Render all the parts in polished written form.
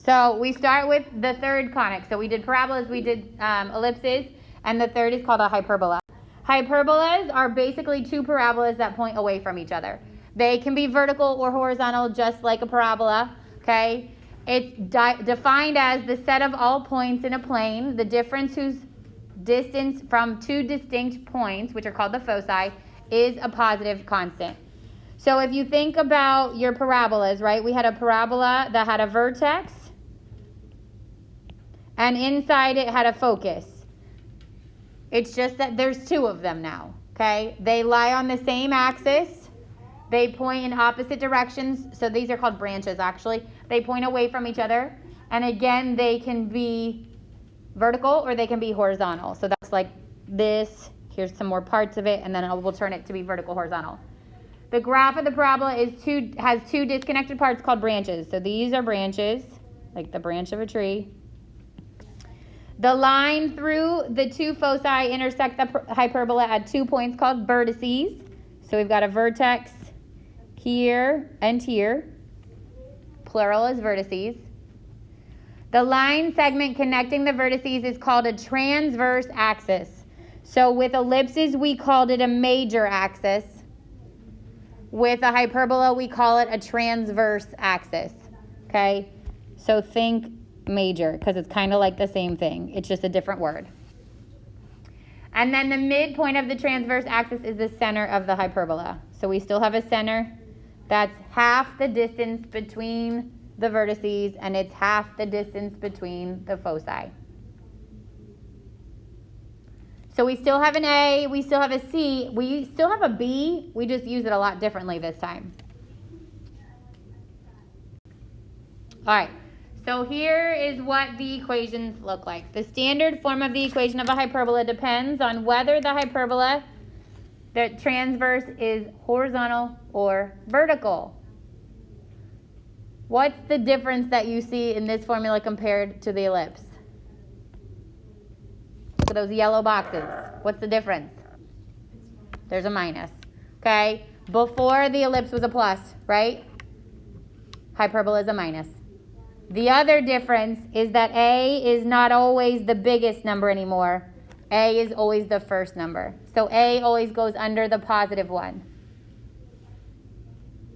So we start with the third conic. So we did parabolas, we did ellipses, and the third is called a hyperbola. Hyperbolas are basically two parabolas that point away from each other. They can be vertical or horizontal, just like a parabola, okay? It's defined as the set of all points in a plane, the difference whose distance from two distinct points, which are called the foci, is a positive constant. So if you think about your parabolas, right? We had a parabola that had a vertex, and inside it had a focus. It's just that there's two of them now, okay? They lie on the same axis. They point in opposite directions. So these are called branches, actually. They point away from each other. And again, they can be vertical or they can be horizontal. So that's like this. Here's some more parts of it, and then we'll turn it to be vertical, horizontal. The graph of the parabola has two disconnected parts called branches. So these are branches, like the branch of a tree. The line through the two foci intersect the hyperbola at 2 points called vertices. So we've got a vertex here and here. Plural is vertices. The line segment connecting the vertices is called a transverse axis. So with ellipses, we called it a major axis. With a hyperbola, we call it a transverse axis. Okay? So think major, because it's kind of like the same thing. It's just a different word. And then the midpoint of the transverse axis is the center of the hyperbola. So we still have a center. That's half the distance between the vertices, and it's half the distance between the foci. So we still have an A, we still have a C, we still have a B, we just use it a lot differently this time. All right. So here is what the equations look like. The standard form of the equation of a hyperbola depends on whether the hyperbola, the transverse, is horizontal or vertical. What's the difference that you see in this formula compared to the ellipse? Look at those yellow boxes. What's the difference? There's a minus. Okay? Before the ellipse was a plus, right? Hyperbola is a minus. The other difference is that A is not always the biggest number anymore. A is always the first number. So A always goes under the positive one.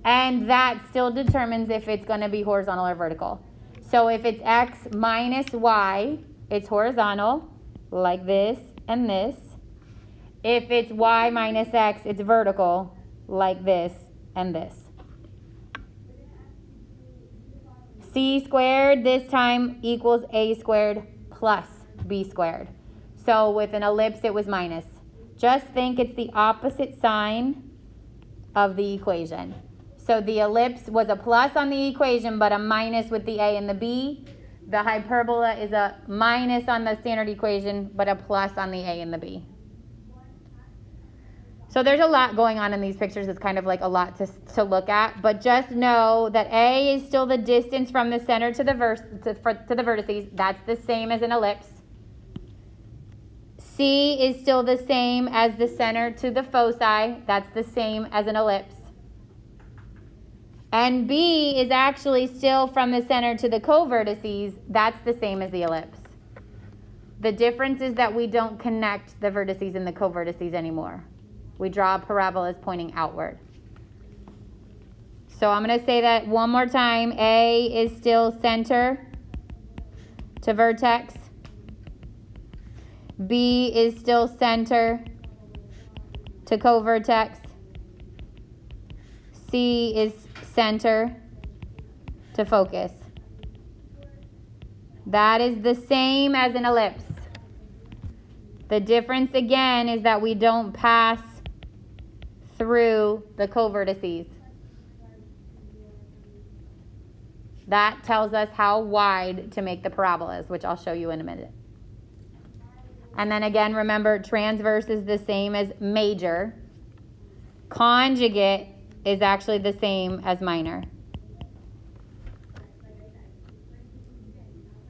And that still determines if it's going to be horizontal or vertical. So if it's X minus Y, it's horizontal, like this and this. If it's Y minus X, it's vertical, like this and this. C squared this time equals A squared plus B squared. So with an ellipse, it was minus. Just think it's the opposite sign of the equation. So the ellipse was a plus on the equation, but a minus with the A and the B. The hyperbola is a minus on the standard equation, but a plus on the A and the B. So there's a lot going on in these pictures. It's kind of like a lot to look at. But just know that A is still the distance from the center to the vertices. That's the same as an ellipse. C is still the same as the center to the foci. That's the same as an ellipse. And B is actually still from the center to the co-vertices. That's the same as the ellipse. The difference is that we don't connect the vertices and the co-vertices anymore. We draw parabolas pointing outward. So I'm going to say that one more time. A is still center to vertex. B is still center to co-vertex. C is center to focus. That is the same as an ellipse. The difference again is that we don't pass through the co-vertices. That tells us how wide to make the parabolas, which I'll show you in a minute. And then again, remember, transverse is the same as major. Conjugate is actually the same as minor.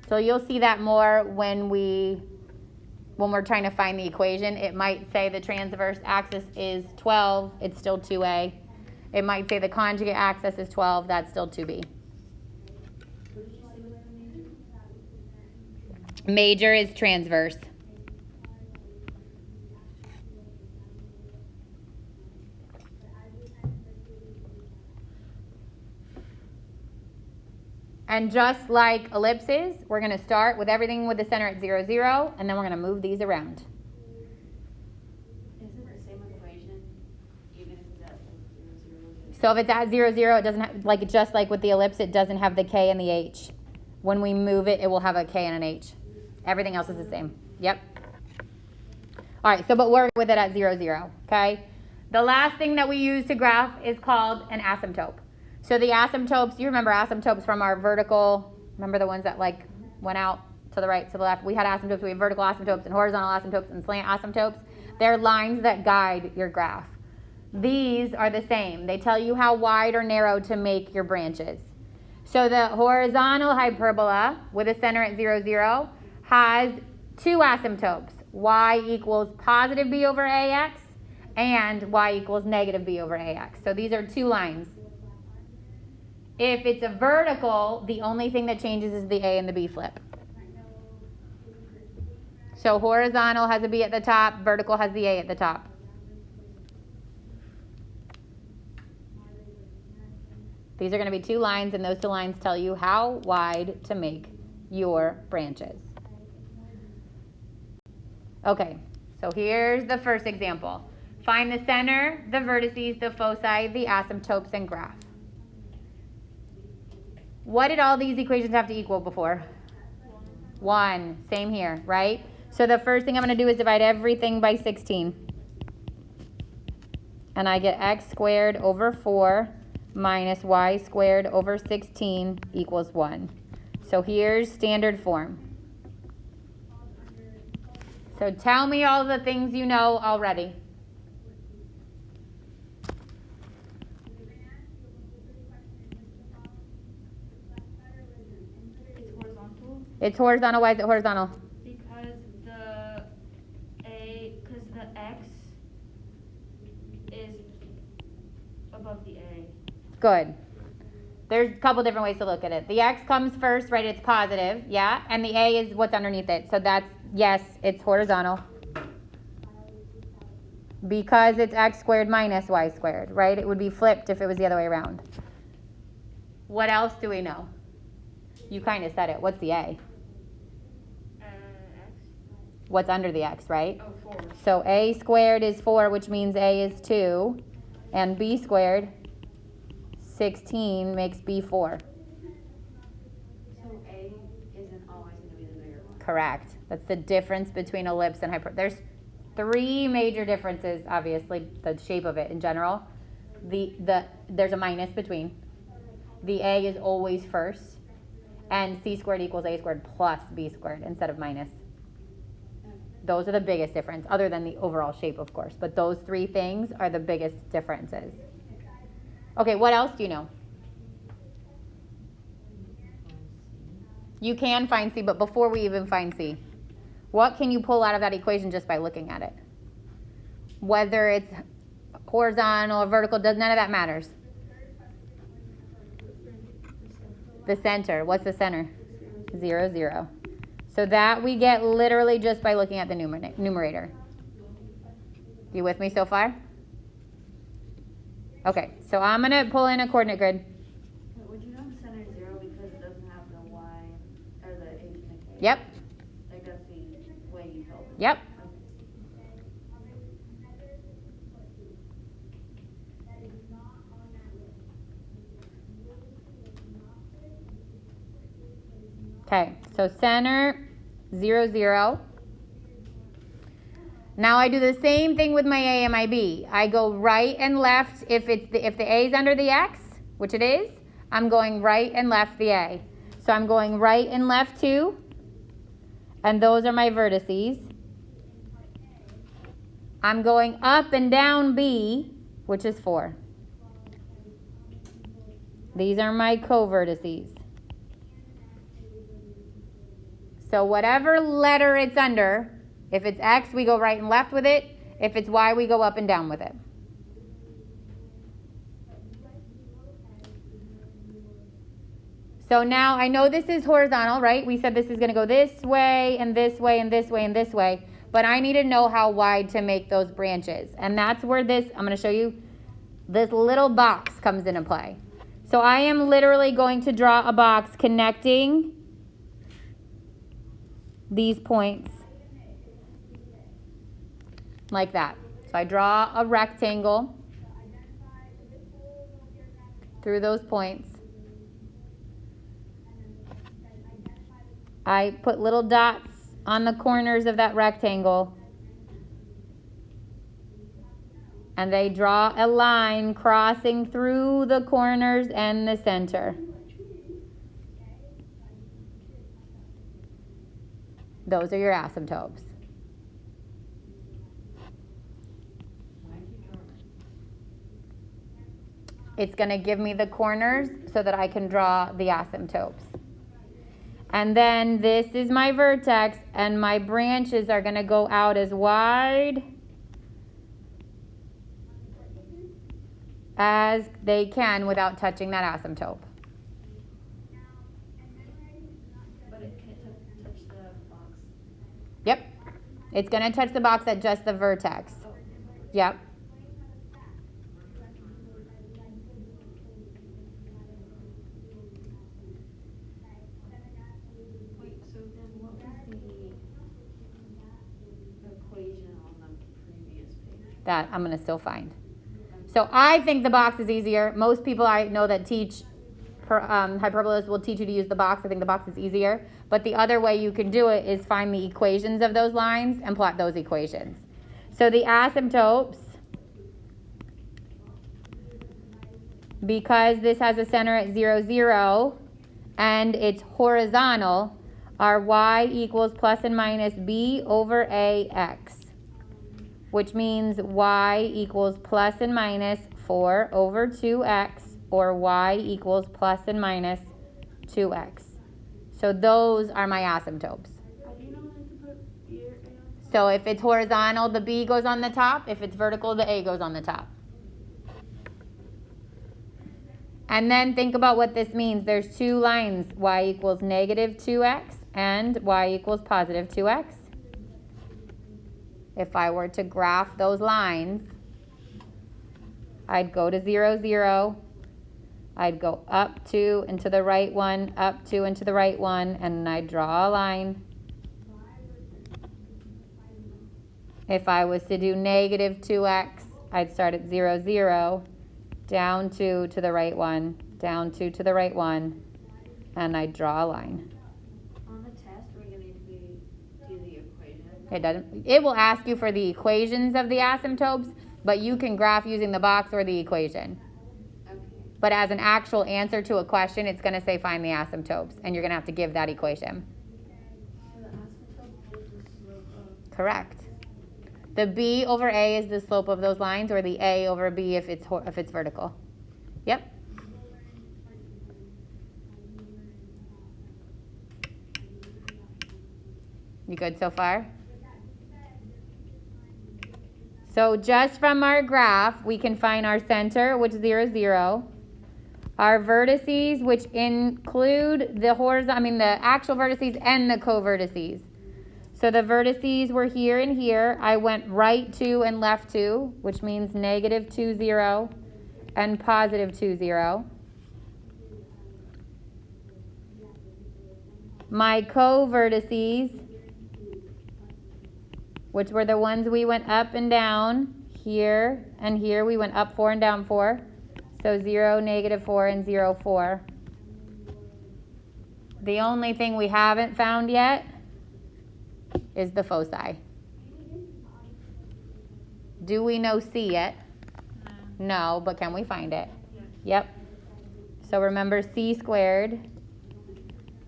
So you'll see that more when we're trying to find the equation. It might say the transverse axis is 12, it's still 2A. It might say the conjugate axis is 12, that's still 2B. What did you say Major is transverse. And just like ellipses, we're going to start with everything with the center at 0, 0, and then we're going to move these around. Isn't it the same equation, even if it's at 0, 0? So if it's at 0, 0, it doesn't have, like, just like with the ellipse, it doesn't have the K and the H. When we move it, it will have a K and an H. Everything else is the same. Yep. All right, so but we're with it at 0, 0, okay? The last thing that we use to graph is called an asymptote. So the asymptotes, you remember asymptotes from our vertical, remember the ones that like went out to the right, to the left? We had asymptotes, we have vertical asymptotes and horizontal asymptotes and slant asymptotes. They're lines that guide your graph. These are the same. They tell you how wide or narrow to make your branches. So the horizontal hyperbola with a center at 0, 0 has two asymptotes. Y equals positive b over ax and y equals negative b over ax. So these are two lines. If it's a vertical, the only thing that changes is the a and the b flip. So horizontal has a b at the top, vertical has the a at the top. These are going to be two lines, and those two lines tell you how wide to make your branches. Okay, so here's the first example. Find the center, the vertices, the foci, the asymptotes, and graph. What did all these equations have to equal before? 1. Same here, right? So the first thing I'm going to do is divide everything by 16. And I get x squared over 4 minus y squared over 16 equals 1. So here's standard form. So tell me all the things you know already. It's horizontal. Why is it horizontal? Because the x is above the a. Good. There's a couple different ways to look at it. The x comes first, right? It's positive, yeah? And the a is what's underneath it. So that's, yes, it's horizontal. Because it's x squared minus y squared, right? It would be flipped if it was the other way around. What else do we know? You kind of said it. What's the a? X. What's under the x, right? Oh, 4. So a squared is 4, which means a is 2. And b squared, 16, makes b 4. So a isn't always going to be the bigger one. Correct. That's the difference between ellipse and hyper. There's 3 major differences, obviously, the shape of it in general. There's a minus between. The a is always first. And c squared equals a squared plus b squared instead of minus. Those are the biggest difference, other than the overall shape, of course. But those 3 things are the biggest differences. Okay, what else do you know? You can find c, but before we even find c, what can you pull out of that equation just by looking at it? Whether it's horizontal or vertical, none of that matters. The center. What's the center? 0, 0. So that we get literally just by looking at the numerator. You with me so far? Okay, so I'm going to pull in a coordinate grid. Would you know the center is 0 because it doesn't have the y or the h and the k? Yep. Like that's the way you told me. Yep. Okay, so center, 0, 0. Now I do the same thing with my a and my b. I go right and left. If the a is under the x, which it is, I'm going right and left the a. So I'm going right and left 2, and those are my vertices. I'm going up and down b, which is 4. These are my co-vertices. So whatever letter it's under, if it's X, we go right and left with it. If it's Y, we go up and down with it. So now I know this is horizontal, right? We said this is going to go this way and this way and this way and this way. But I need to know how wide to make those branches. And that's where this, I'm going to show you, this little box comes into play. So I am literally going to draw a box connecting these points like that. So I draw a rectangle through those points. I put little dots on the corners of that rectangle. And they draw a line crossing through the corners and the center. Those are your asymptotes. It's going to give me the corners so that I can draw the asymptotes. And then this is my vertex, and my branches are going to go out as wide as they can without touching that asymptote. But it can't touch the box. Yep. It's going to touch the box at just the vertex. Oh. Yep. Wait, so then what was the equation on the previous page? That I'm going to still find. So I think the box is easier. Most people I know that teach hyperbolas will teach you to use the box. I think the box is easier. But the other way you can do it is find the equations of those lines and plot those equations. So the asymptotes, because this has a center at 0, 0, and it's horizontal, are y equals plus and minus b over ax. Which means y equals plus and minus 4 over 2x, or y equals plus and minus 2x. So those are my asymptotes. How do you know when to put B or A on? So if it's horizontal, the b goes on the top. If it's vertical, the a goes on the top. And then think about what this means. There's two lines, y equals negative 2x and y equals positive 2x. If I were to graph those lines, I'd go to 0, 0. I'd go up 2 and to the right 1, up 2 and to the right 1, and I'd draw a line. If I was to do negative 2x, I'd start at 0, 0, down 2 to the right 1, down 2 to the right 1, and I'd draw a line. On the test, we're going to need to do the equation. It doesn't. It will ask you for the equations of the asymptotes, but you can graph using the box or the equation. Okay. But as an actual answer to a question, it's going to say find the asymptotes, and you're going to have to give that equation. So the asymptote is the slope of... Correct. The b over a is the slope of those lines, or the a over b if it's vertical. Yep. You good so far? So just from our graph, we can find our center, which is 0, 0. Our vertices, which include the actual vertices and the co-vertices. So the vertices were here and here. I went right 2 and left 2, which means negative 2, 0 and positive 2, 0. My co-vertices, which were the ones we went up and down, here and here. We went up 4 and down 4. So 0, negative 4, and 0, 4. The only thing we haven't found yet is the foci. Do we know C yet? No, but can we find it? Yes. Yep. So remember, C squared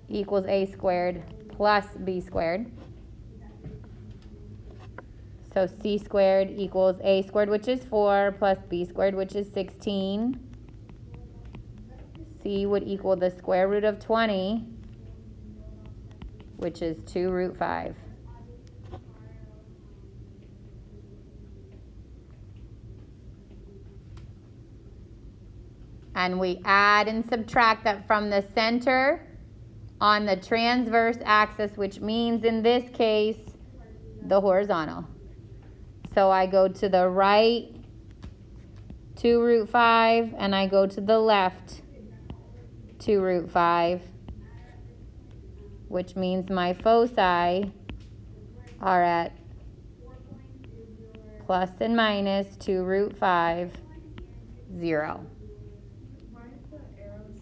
equals A squared plus B squared. So C squared equals A squared, which is 4, plus B squared, which is 16. C would equal the square root of 20, which is 2 root 5. And we add and subtract that from the center on the transverse axis, which means in this case, the horizontal. So I go to the right 2 root 5, and I go to the left 2 root 5, which means my foci are at plus and minus 2 root 5, 0. Why is the arrows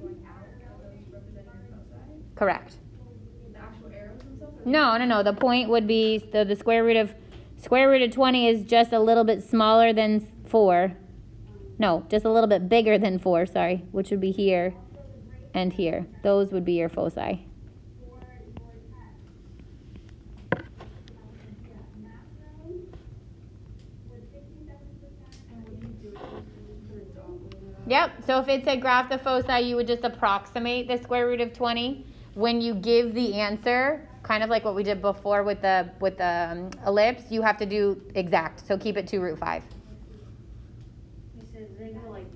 going out? Are those representing your foci? Correct. The actual arrows themselves? No. The point would be the square root of 20 is just a little bit smaller than 4. No, just a little bit bigger than 4, sorry, which would be here and here. Those would be your foci. Yep, so if it said graph the foci, you would just approximate the square root of 20. When you give the answer, kind of like what we did before with the ellipse, you have to do exact. So keep it 2 root 5. You said they go like,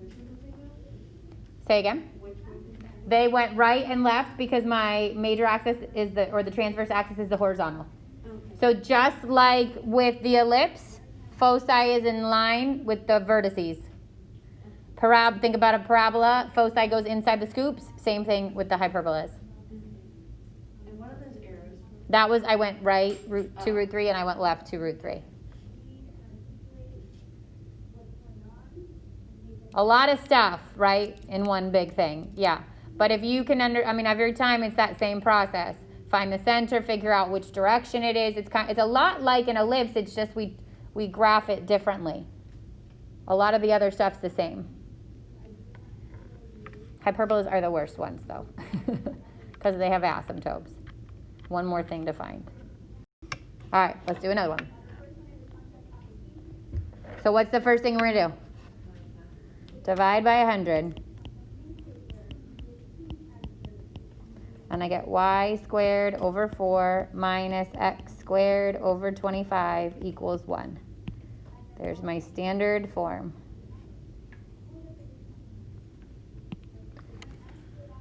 which way did they go? Say again. Which way did they go? They went right and left because my major axis is the transverse axis is the horizontal. Okay. So just like with the ellipse, foci is in line with the vertices. Think about a parabola. Foci goes inside the scoops. Same thing with the hyperbolas. And what are those arrows? That was, I went right 2 root 3, and I went left 2 root 3. A lot of stuff, right, in one big thing. Yeah. But if you can every time it's that same process. Find the center, figure out which direction it is. It's a lot like an ellipse. It's just we graph it differently. A lot of the other stuff's the same. Hyperbolas are the worst ones, though, because they have asymptotes. One more thing to find. All right, let's do another one. So what's the first thing we're going to do? Divide by 100. And I get y squared over 4 minus x squared over 25 equals 1. There's my standard form.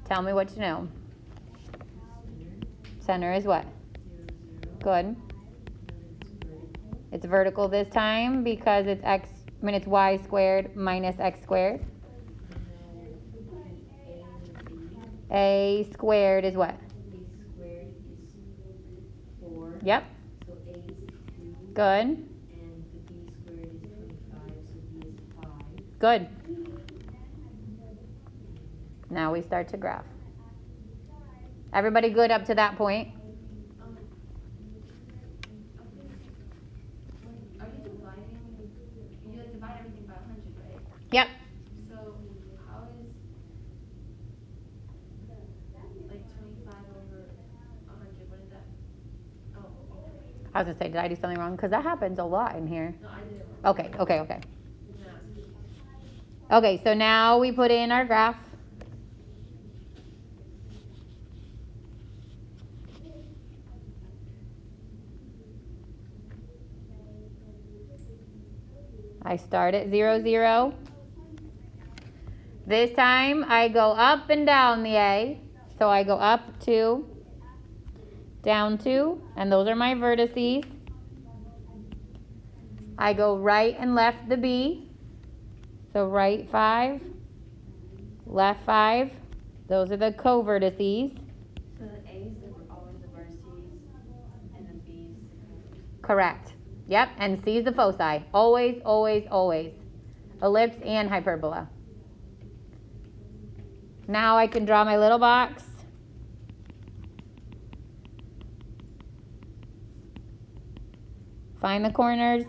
Tell me what you know. Center is what? Good. It's vertical this time because it's it's y squared minus x squared. A squared is what? A squared is 4. Yep. So A is 2. Good. And the B squared is 25, so B is 5. Good. Now we start to graph. Everybody good up to that point? Are you dividing? You divide everything by 100, right? Yep. So how is like 25 over 100? What is that? Oh. I was going to say, did I do something wrong? Because that happens a lot in here. No, I did it wrong. Okay. Okay, so now we put in our graph. I start at 0, 0. This time I go up and down the A. So I go up 2, down 2, and those are my vertices. I go right and left the B. So right 5, left 5. Those are the co-vertices. So the A's are always the vertices, and the B's. Correct. Yep, and C is the foci. Always, always, always. Ellipse and hyperbola. Now I can draw my little box. Find the corners.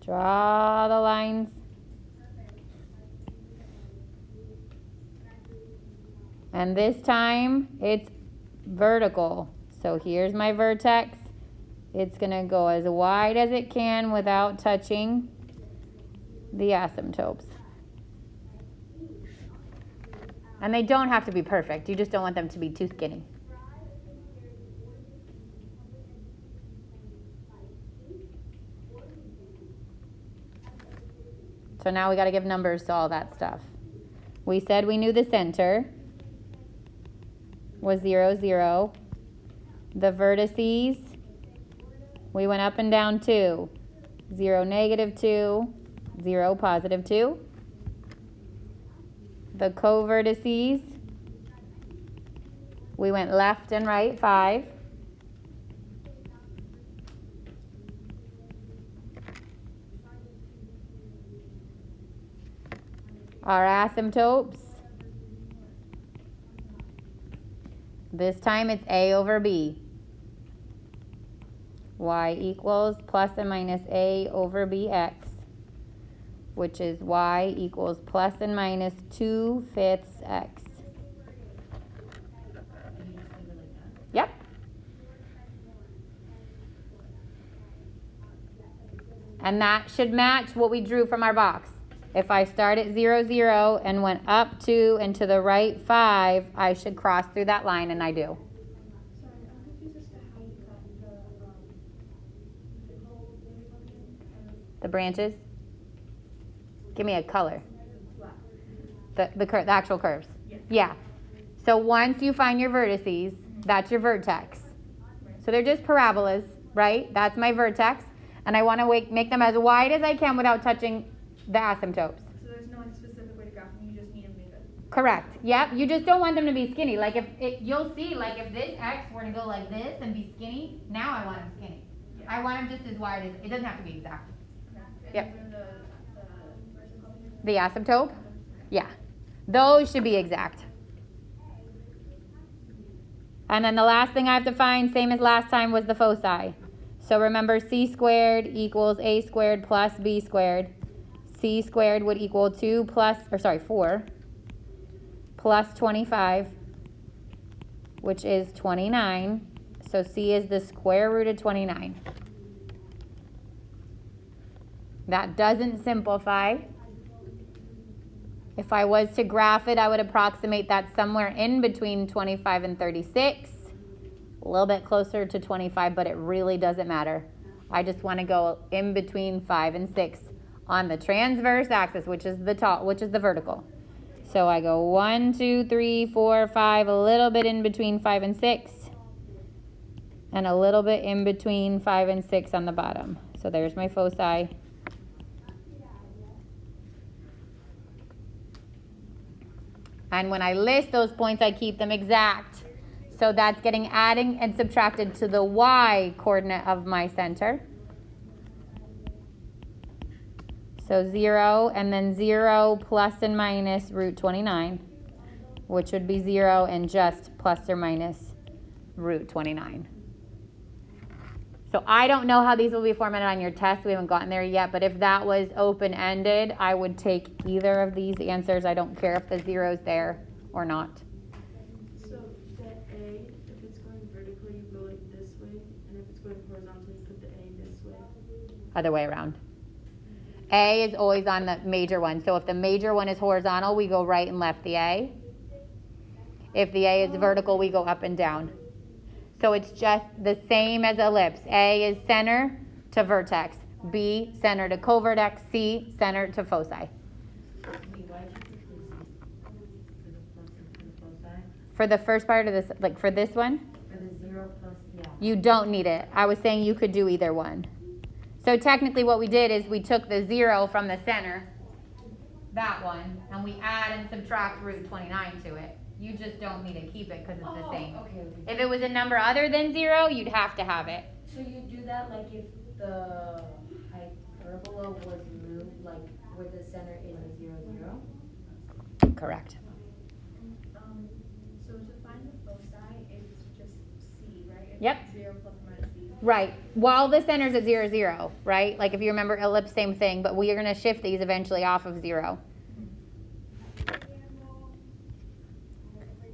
Draw the lines. And this time it's vertical. So here's my vertex. It's going to go as wide as it can without touching the asymptotes. And they don't have to be perfect. You just don't want them to be too skinny. So now we got to give numbers to all that stuff. We said we knew the center was 0, 0. The vertices, we went up and down 2. 0, negative 2. 0, positive 2. The co-vertices, we went left and right 5. Our asymptotes, this time it's A over B. Y equals plus and minus A over BX, which is Y equals plus and minus 2/5 X. Yep. And that should match what we drew from our box. If I start at 0, 0 and went up 2 and to the right 5, I should cross through that line, and I do. Sorry, I'm confused as to how you got The branches. Give me a color. The actual curves. Yes. Yeah. So once you find your vertices, that's your vertex. So they're just parabolas, right? That's my vertex. And I want to make them as wide as I can without touching the asymptotes. So there's no specific way to graph them, you just need to make it. Correct. Yep. You just don't want them to be skinny. Like you'll see, like if this X were to go like this and be skinny, now I want them skinny. Yeah. I want them just as wide as, it doesn't have to be exact. Okay. Yep. And then where's it called? The asymptote? Yeah. Those should be exact. And then the last thing I have to find, same as last time, was the foci. So remember, c squared equals a squared plus b squared. C squared would equal 4 plus 25, which is 29. So C is the square root of 29. That doesn't simplify. If I was to graph it, I would approximate that somewhere in between 25 and 36. A little bit closer to 25, but it really doesn't matter. I just want to go in between 5 and 6 on the transverse axis, which is the top, which is the vertical. So I go 1, 2, 3, 4, 5, a little bit in between 5 and 6, and a little bit in between 5 and 6 on the bottom. So there's my foci. And when I list those points, I keep them exact. So that's getting added and subtracted to the y coordinate of my center. So 0 and then 0 plus and minus root 29, which would be 0 and just plus or minus root 29. So I don't know how these will be formatted on your test. We haven't gotten there yet. But if that was open-ended, I would take either of these answers. I don't care if the 0's there or not. So that A, if it's going vertically, you go like this way, and if it's going horizontally, you put the A this way. Other way around. A is always on the major one. So if the major one is horizontal, we go right and left the A. If the A is vertical, we go up and down. So it's just the same as ellipse. A is center to vertex. B, center to covertex. C, center to foci. Why did you put for the foci? For the first part of this, like for this one, For the 0 plus, yeah. you don't need it. I was saying you could do either one. So technically what we did is we took the 0 from the center, that one, and we add and subtract root 29 to it. You just don't need to keep it because it's the same. Okay. If it was a number other than 0, you'd have to have it. So you do that like if the hyperbola was moved, like where the center is a 0, 0? Correct. So to find the foci, it's just C, right? It's Yep. 0 plus or minus C. Right. While the center's at 0, 0, right? Like if you remember ellipse, same thing, but we are going to shift these eventually off of 0.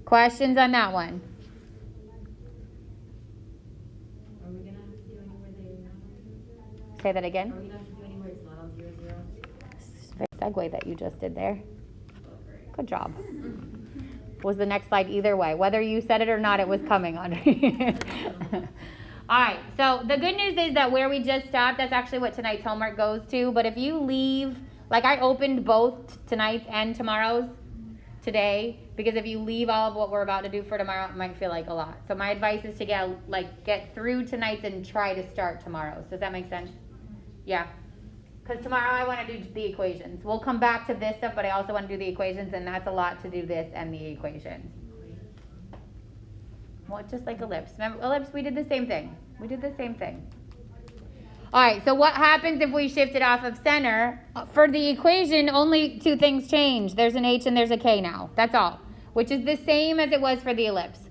Questions on that one? Are we gonna have to do anywhere they? Say that again. Are we gonna have to do anywhere it's not on 0, 0? Segue that you just did there. Good job. Was the next slide either way? Whether you said it or not, it was coming on. All right, so the good news is that where we just stopped, that's actually what tonight's homework goes to. But if you leave Like I opened both tonight's and tomorrow's today because if you leave all of what we're about to do for tomorrow, it might feel like a lot. So my advice is to get through tonight's and try to start tomorrow's. Does that make sense? Yeah. Because tomorrow I want to do the equations. We'll come back to this stuff, but I also want to do the equations, and that's a lot to do this and the equations. Well, just like ellipse. Remember ellipse, we did the same thing. All right, so what happens if we shift it off of center? For the equation, only two things change. There's an H and there's a K now. That's all, which is the same as it was for the ellipse.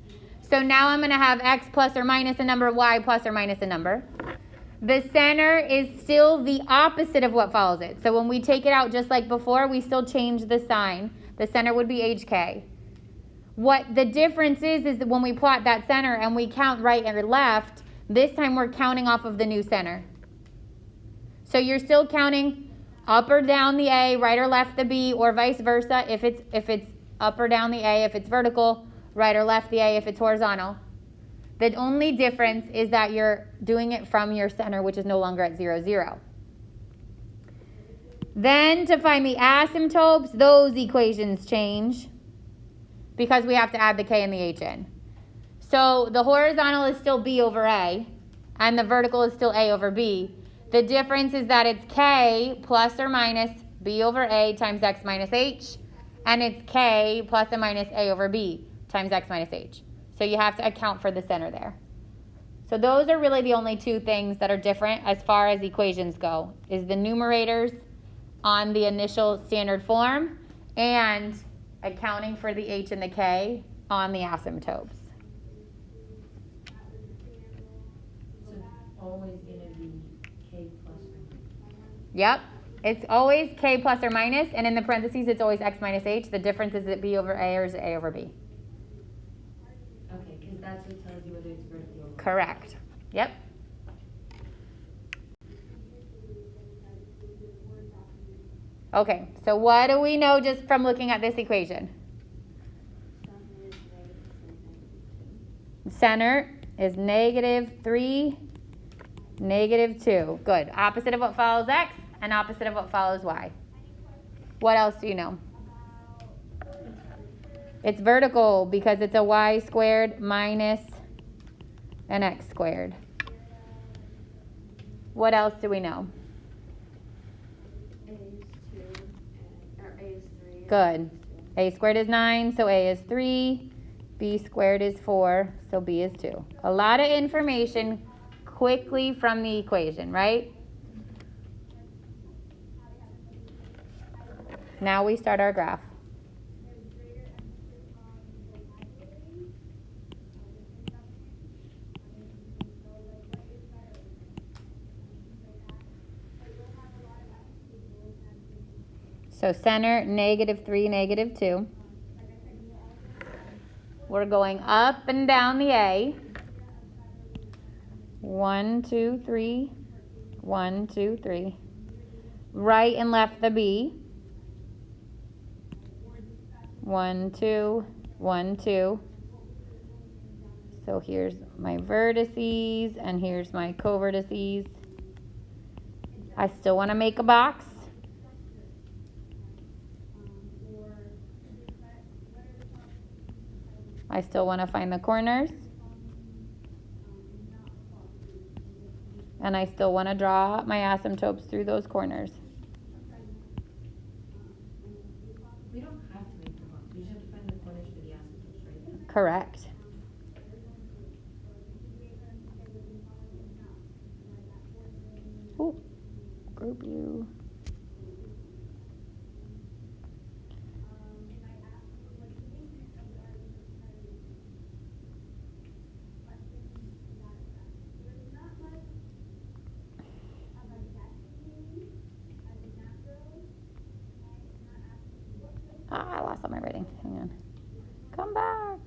So now I'm going to have X plus or minus a number, Y plus or minus a number. The center is still the opposite of what follows it. So when we take it out just like before, we still change the sign. The center would be HK. What the difference is that when we plot that center and we count right and left, this time we're counting off of the new center. So you're still counting up or down the A, right or left the B, or vice versa if it's up or down the A, if it's vertical, right or left the A, if it's horizontal. The only difference is that you're doing it from your center, which is no longer at 0, 0. Then to find the asymptotes, those equations change because we have to add the K and the H in. So the horizontal is still B over A, and the vertical is still A over B. The difference is that it's K plus or minus B over A times X minus H, and it's K plus or minus A over B times X minus H. So you have to account for the center there. So those are really the only two things that are different as far as equations go, is the numerators on the initial standard form and accounting for the H and the K on the asymptotes. So it's always going to be K plus or minus. Yep. It's always K plus or minus, and in the parentheses it's always X minus H. The difference is it B over A or is it A over B? Okay, because that's what tells you whether it's vertical or Correct. Yep. Okay, so what do we know just from looking at this equation? Center is -3, -2. Good. Opposite of what follows X and opposite of what follows Y. What else do you know? It's vertical because it's a Y squared minus an X squared. What else do we know? A is 2, or A is 3. Good. A squared is 9, so A is 3. B squared is 4, so B is 2. A lot of information quickly from the equation, right? Now we start our graph. So center, -3, -2. We're going up and down the A. 1, 2, 3. 1, 2, 3. Right and left the B. 1, 2, 1, 2. So here's my vertices and here's my co-vertices. I still want to make a box. I still want to find the corners. And I still want to draw my asymptotes through those corners. We don't have to make the box. We just have to find the corners for the asymptotes, right? Correct. Ooh, group you. I lost all my writing. Hang on. Come back.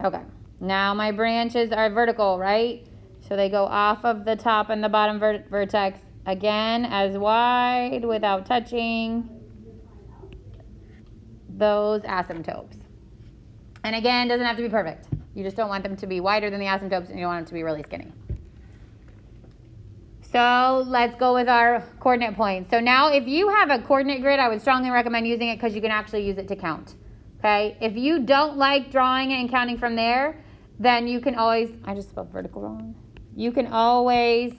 Okay. Now my branches are vertical, right? So they go off of the top and the bottom vertex again as wide without touching. those asymptotes. And again, doesn't have to be perfect. You just don't want them to be wider than the asymptotes, and you don't want them to be really skinny. So let's go with our coordinate points. So now if you have a coordinate grid, I would strongly recommend using it because you can actually use it to count. Okay? If you don't like drawing it and counting from there, then you can always, I just spelled vertical wrong. You can always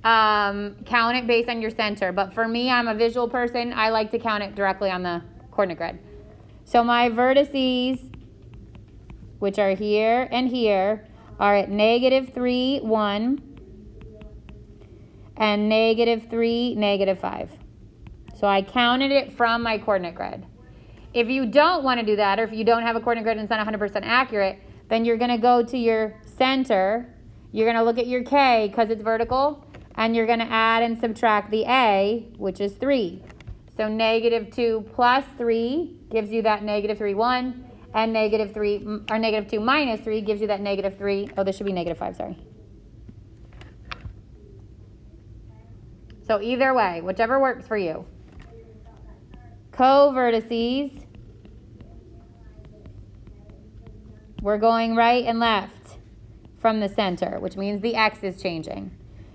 count it based on your center. But for me, I'm a visual person. I like to count it directly on the coordinate grid. So my vertices, which are here and here, are at -3, 1, and -3, -5. So I counted it from my coordinate grid. If you don't want to do that, or if you don't have a coordinate grid and it's not 100% accurate, then you're going to go to your center. You're going to look at your K because it's vertical, and you're going to add and subtract the A, which is 3. So -2 plus 3 gives you that -3, 1, and -3 or -2 minus 3 gives you that -3. Oh, this should be -5, sorry. So either way, whichever works for you. Co-vertices, we're going right and left from the center, which means the X is changing.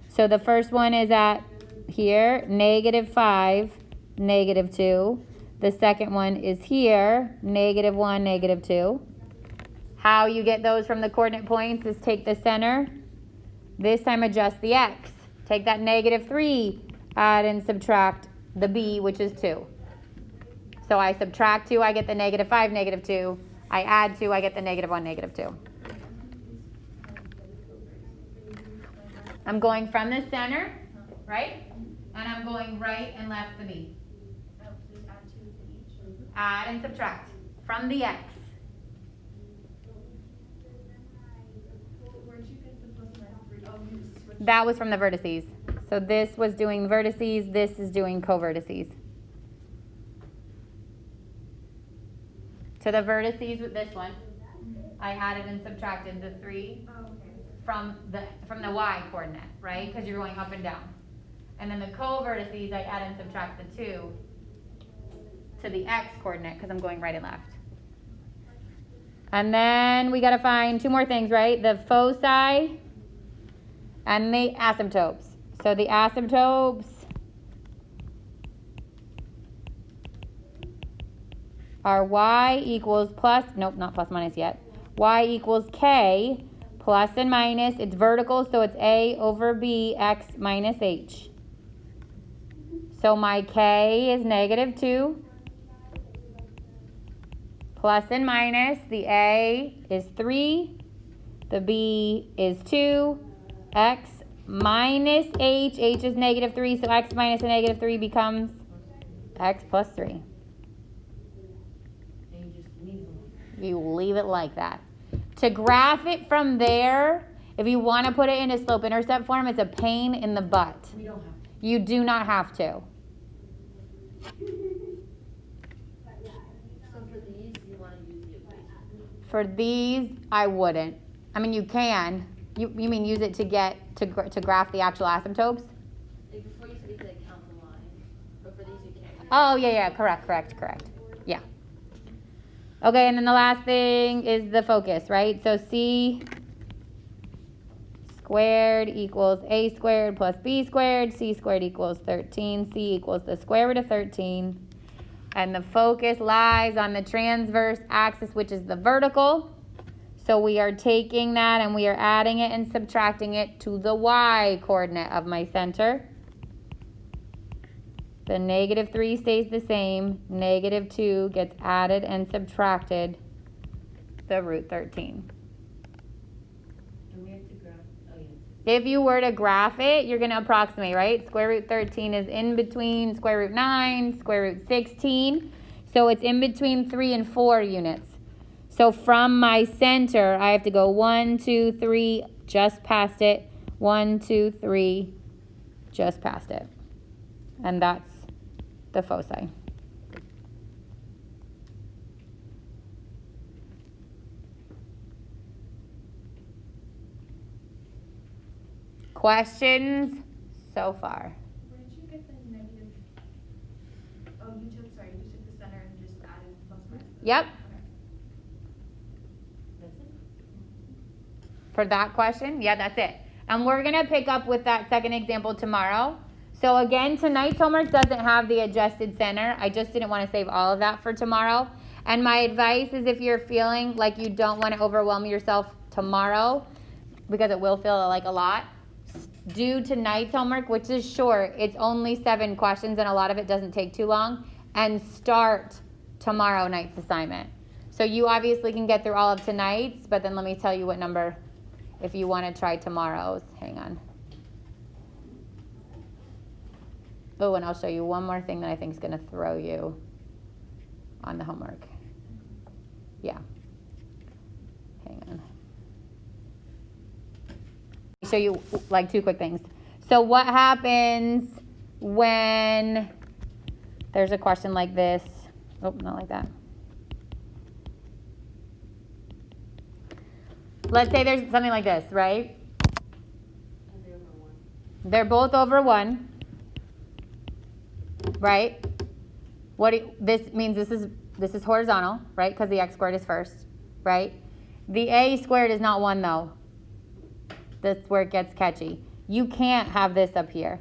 So the first one is at here, -5, -2. The second one is here, -1, -2. How you get those from the coordinate points is take the center. This time adjust the X. Take that -3, add and subtract the B, which is 2. So I subtract 2, I get the -5, -2. I add 2, I get the -1, -2. I'm going from the center, right? And I'm going right and left the B. Just add 2 to each. Add and subtract from the X. Where'd you get the plus minus 3? Oh, you just switched. That was from the vertices. So this was doing vertices, this is doing co-vertices. So the vertices with this one, I added and subtracted the 3 Oh, okay. from the Y coordinate, right? Because you're going up and down. And then the co-vertices, I add and subtract the 2 to the X coordinate because I'm going right and left. And then we got to find 2 more things, right? The foci and the asymptotes. So the asymptotes are y equals plus, nope, not plus minus yet. Y equals k plus and minus. It's vertical, so it's a over b x minus h. So my k is -2 plus and minus. The a is 3, the b is 2, x minus h is -3, so x minus a -3 becomes x plus 3. And you just leave them. You leave it like that. To graph it from there, if you want to put it in a slope-intercept form, it's a pain in the butt. We don't have to. You do not have to. So for these, you want to use the equation. For these, I wouldn't. I mean, you can. You mean use it to get to graph the actual asymptotes? Like before you said you could count the line, but for these you can't. Oh, yeah, correct. Yeah. Okay, and then the last thing is the focus, right? So C squared equals A squared plus B squared. C squared equals 13. C equals the square root of 13. And the focus lies on the transverse axis, which is the vertical. So we are taking that and we are adding it and subtracting it to the y coordinate of my center. The -3 stays the same. -2 gets added and subtracted the root 13. And we have to graph. Oh yeah. If you were to graph it, you're going to approximate, right? Square root 13 is in between square root 9, square root 16. So it's in between 3 and 4 units. So from my center, I have to go 1, 2, 3, just past it. 1, 2, 3, just past it. And that's the foci. Questions so far? Where did you get the negative? Oh, you took the center and just added plus minus Yep. That's it? For that question, yeah, that's it. And we're going to pick up with that second example tomorrow. So again, tonight's homework doesn't have the adjusted center. I just didn't want to save all of that for tomorrow. And my advice is if you're feeling like you don't want to overwhelm yourself tomorrow, because it will feel like a lot, do tonight's homework, which is short. It's only 7 questions and a lot of it doesn't take too long. And start tomorrow night's assignment. So you obviously can get through all of tonight's, but then let me tell you what number if you want to try tomorrow's. Hang on. Oh, and I'll show you one more thing that I think is going to throw you on the homework. Yeah. Hang on. I'll show you like 2 quick things. So what happens when there's a question like this? Oh, not like that. Let's say there's something like this, right? They're both over 1. Right? This means this is horizontal, right? Because the x squared is first, right? The a squared is not 1 though. That's where it gets catchy. You can't have this up here.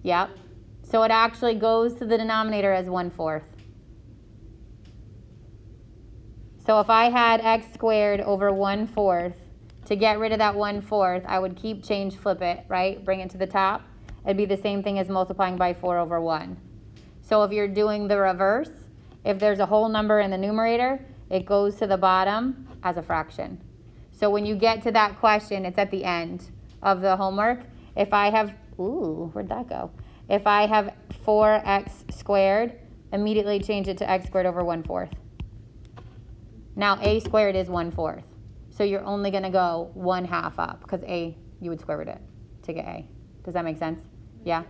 Yep. So it actually goes to the denominator as 1/4. So if I had x squared over 1/4, to get rid of that 1/4, I would keep change, flip it, right? Bring it to the top. It'd be the same thing as multiplying by 4 over 1. So if you're doing the reverse, if there's a whole number in the numerator, it goes to the bottom as a fraction. So when you get to that question, it's at the end of the homework. If I have, ooh, where'd that go? If I have 4x squared, immediately change it to x squared over 1/4. Now a squared is 1/4. So you're only going to go 1/2 up because a, you would square root it to get a. Does that make sense? Yeah?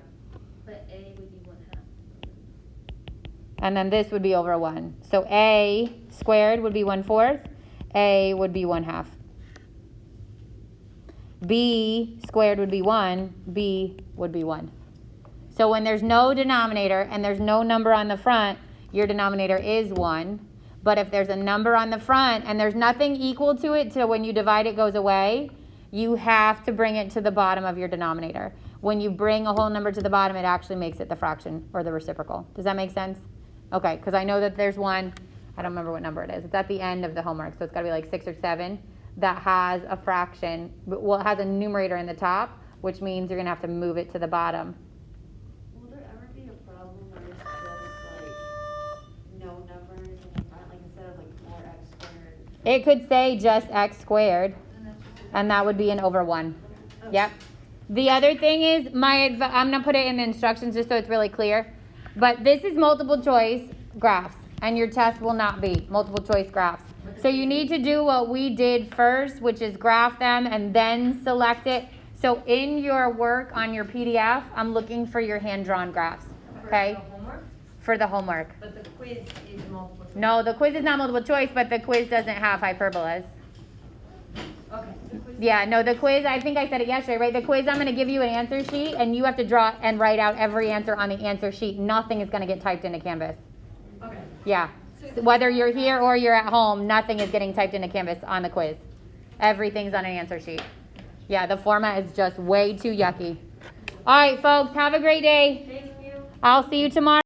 But a would be 1/2. And then this would be over 1. So a squared would be 1/4. A would be 1/2. B squared would be 1. B would be 1. So when there's no denominator and there's no number on the front, your denominator is 1. But if there's a number on the front and there's nothing equal to it, so when you divide it goes away, you have to bring it to the bottom of your denominator. When you bring a whole number to the bottom, it actually makes it the fraction or the reciprocal. Does that make sense? Okay, because I know that there's one, I don't remember what number it is. It's at the end of the homework, so it's got to be like 6 or 7, that has a fraction. Well, it has a numerator in the top, which means you're going to have to move it to the bottom. Will there ever be a problem where it's just like no numbers in the front, like instead of like 4x squared? It could say just x squared, and that would be an over 1. Yep. The other thing is, I'm going to put it in the instructions just so it's really clear, but this is multiple choice graphs, and your test will not be multiple choice graphs. So you need to do what we did first, which is graph them and then select it. So in your work on your PDF, I'm looking for your hand-drawn graphs, okay? For the homework? For the homework. But the quiz is multiple choice. No, the quiz is not multiple choice, but the quiz doesn't have hyperbolas. Okay. Yeah, no, the quiz, I think I said it yesterday, right? The quiz, I'm going to give you an answer sheet, and you have to draw and write out every answer on the answer sheet. Nothing is going to get typed into Canvas. Okay. Yeah. Whether you're here or you're at home, nothing is getting typed into Canvas on the quiz. Everything's on an answer sheet. Yeah, the format is just way too yucky. All right, folks, have a great day. Thank you. I'll see you tomorrow.